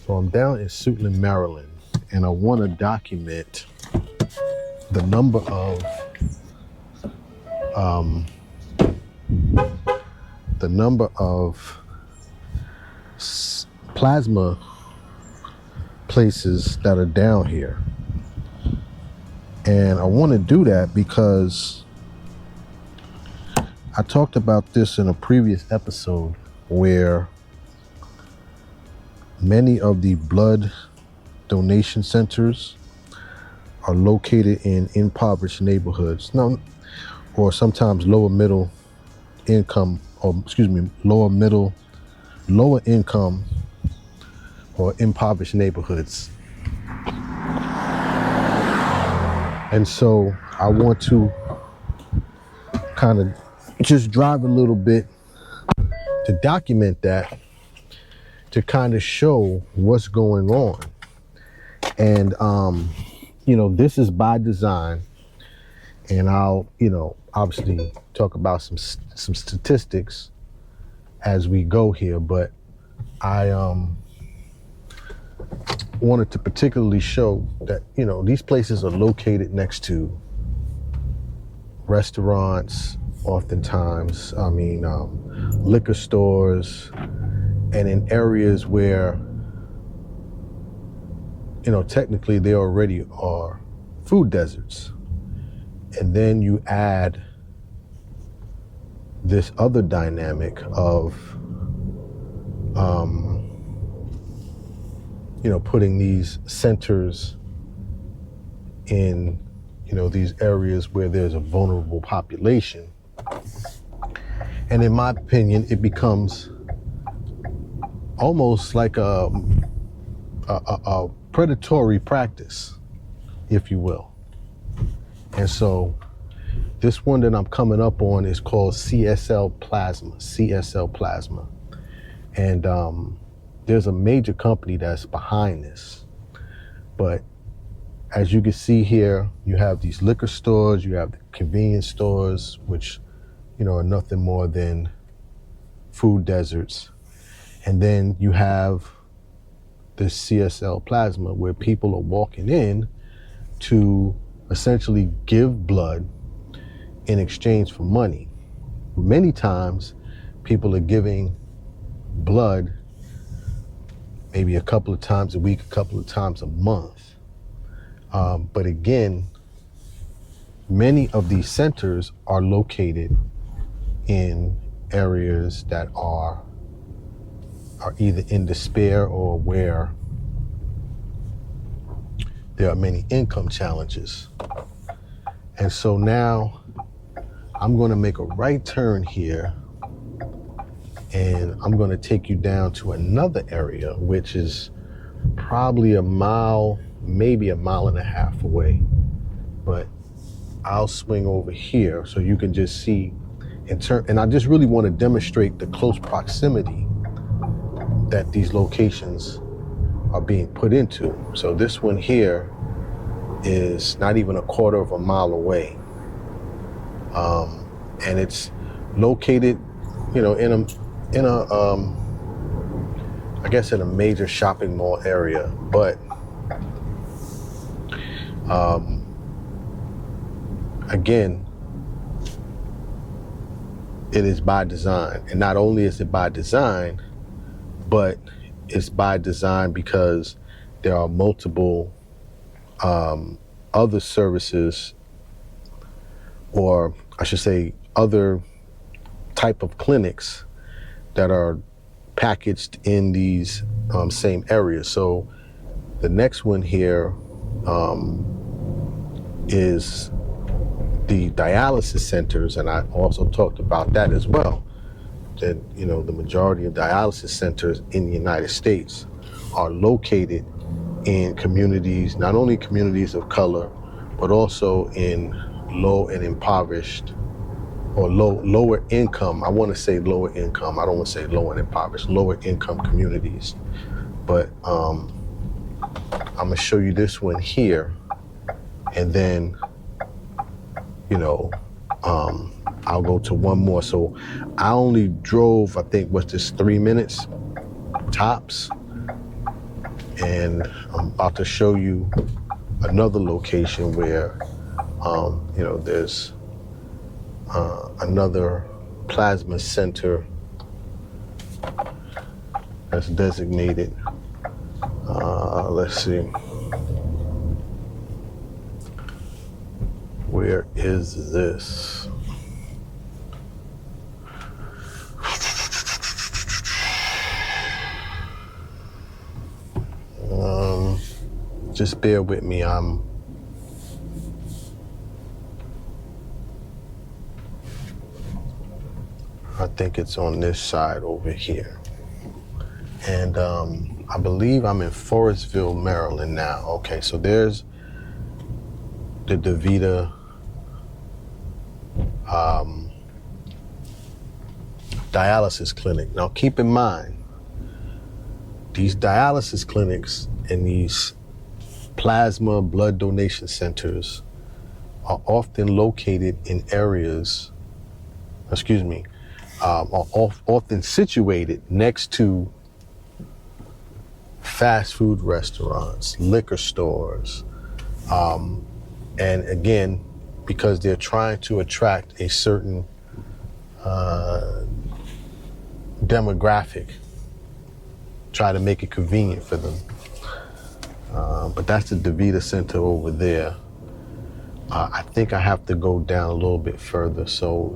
So I'm down in Suitland, Maryland, and I want to document the number of um, plasma places that are down here. And I want to do that because I talked about this in a previous episode where many of the blood donation centers are located in impoverished neighborhoods, or sometimes lower income or impoverished neighborhoods. And so I want to kind of just drive a little bit to document that, to kind of show what's going on. And, this is by design. And I'll, obviously talk about some statistics as we go here. But I wanted to particularly show that, these places are located next to restaurants, oftentimes, liquor stores, and in areas where, technically they already are food deserts. And then you add this other dynamic of, putting these centers in, these areas where there's a vulnerable population. And in my opinion, it becomes almost like a predatory practice, if you will. And so this one that I'm coming up on is called CSL Plasma. And there's a major company that's behind this. But as you can see here, you have these liquor stores, you have the convenience stores, which, are nothing more than food deserts. And then you have the CSL Plasma, where people are walking in to essentially give blood in exchange for money. Many times people are giving blood maybe a couple of times a week, a couple of times a month. But again, many of these centers are located in areas that are either in despair or where there are many income challenges. And so now I'm going to make a right turn here, and I'm going to take you down to another area, which is probably a mile, maybe a mile and a half away. But I'll swing over here so you can just see and I just really want to demonstrate the close proximity that these locations are being put into. So this one here is not even a quarter of a mile away. And it's located, in a major shopping mall area. But again, it is by design. And not only is it by design, but it's by design because there are multiple other services, or I should say other type of clinics that are packaged in these same areas. So the next one here is the dialysis centers, and I also talked about that as well. That, the majority of dialysis centers in the United States are located in communities, not only communities of color, but also in low and impoverished, or lower income. I want to say lower income. I don't want to say low and impoverished, lower income communities. But I'm gonna show you this one here, and then, I'll go to one more. So I only drove, I think, what's this, 3 minutes tops. And I'm about to show you another location where, there's another plasma center that's designated. Let's see. Where is this? Just bear with me. I think it's on this side over here. And I believe I'm in Forestville, Maryland now. Okay, so there's the DaVita dialysis clinic. Now keep in mind, these dialysis clinics and these plasma blood donation centers are often located in areas, are often situated next to fast food restaurants, liquor stores, and again, because they're trying to attract a certain demographic, try to make it convenient for them. But that's the DaVita Center over there. I think I have to go down a little bit further. So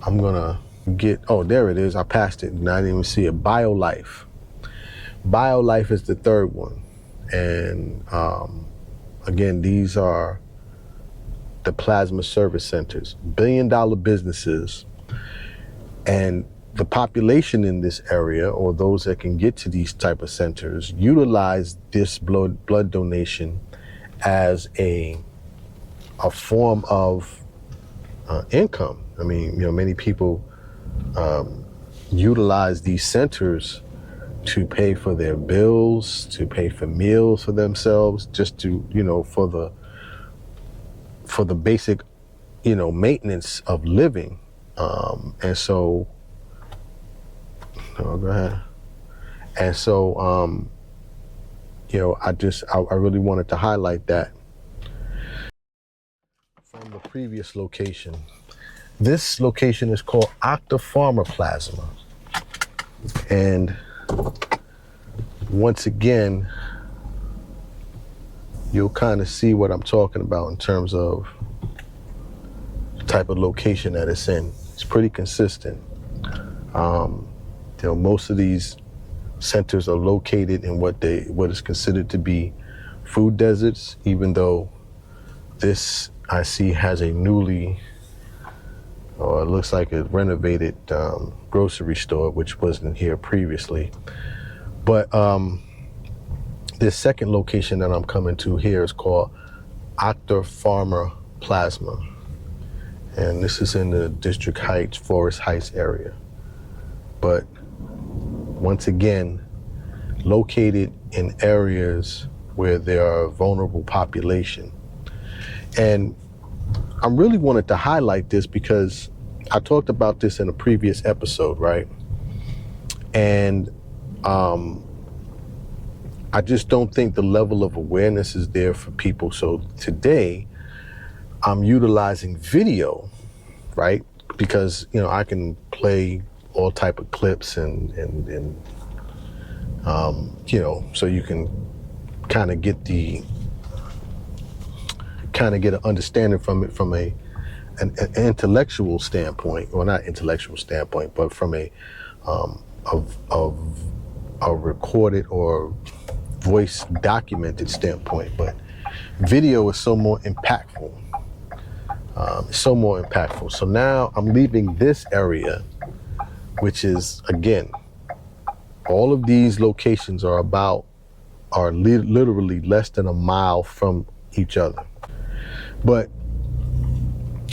I'm gonna oh, there it is. I passed it and I didn't even see it. BioLife. BioLife is the third one. And again, these are the plasma service centers, billion-dollar businesses. And the population in this area, or those that can get to these type of centers, utilize this blood donation as a form of income. I mean, many people utilize these centers to pay for their bills, to pay for meals for themselves, just to, for the basic, maintenance of living. And so, go ahead. And so, I really wanted to highlight that from the previous location. This location is called Octapharma Plasma. And once again, you'll kind of see what I'm talking about in terms of the type of location that it's in. It's pretty consistent. Most of these centers are located in what is considered to be food deserts, even though this I see has a newly, or it looks like a renovated grocery store, which wasn't here previously. But this second location that I'm coming to here is called Octapharma Plasma. And this is in the District Heights, Forest Heights area. But once again, located in areas where there are vulnerable population. And I really wanted to highlight this because I talked about this in a previous episode, right? And I just don't think the level of awareness is there for people. So today, I'm utilizing video, right? Because, I can play all type of clips and so you can kind of get an understanding from it from an intellectual standpoint, or not intellectual standpoint, but from a recorded or voice documented standpoint. But video is so more impactful. So now I'm leaving this area, which is, again, all of these locations are literally less than a mile from each other. But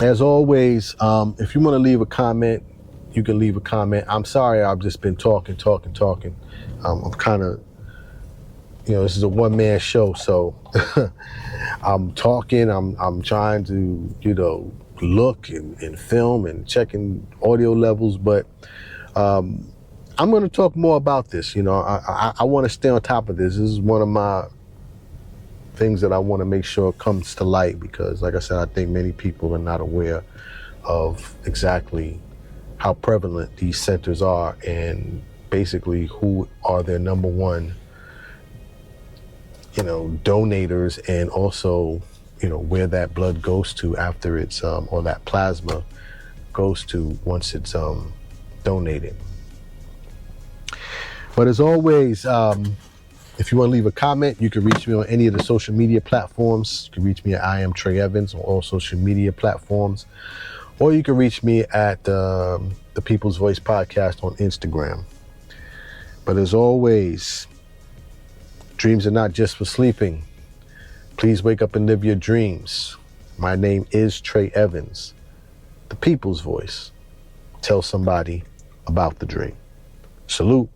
as always, if you want to leave a comment, you can leave a comment. I'm sorry, I've just been talking. I'm kind of, this is a one-man show, so I'm talking, I'm trying to, look and film and checking audio levels, but I'm going to talk more about this. You know, I want to stay on top of this. This is one of my things that I want to make sure comes to light because, like I said, I think many people are not aware of exactly how prevalent these centers are and basically who are their number one, donators, and also, where that blood goes to after it's, or that plasma goes to once it's donated. But as always, if you want to leave a comment, you can reach me on any of the social media platforms. You can reach me at I am Trey Evans on all social media platforms. Or you can reach me at the People's Voice Podcast on Instagram. But as always, dreams are not just for sleeping. Please wake up and live your dreams. My name is Trey Evans, the People's Voice. Tell somebody about the dream. Salute.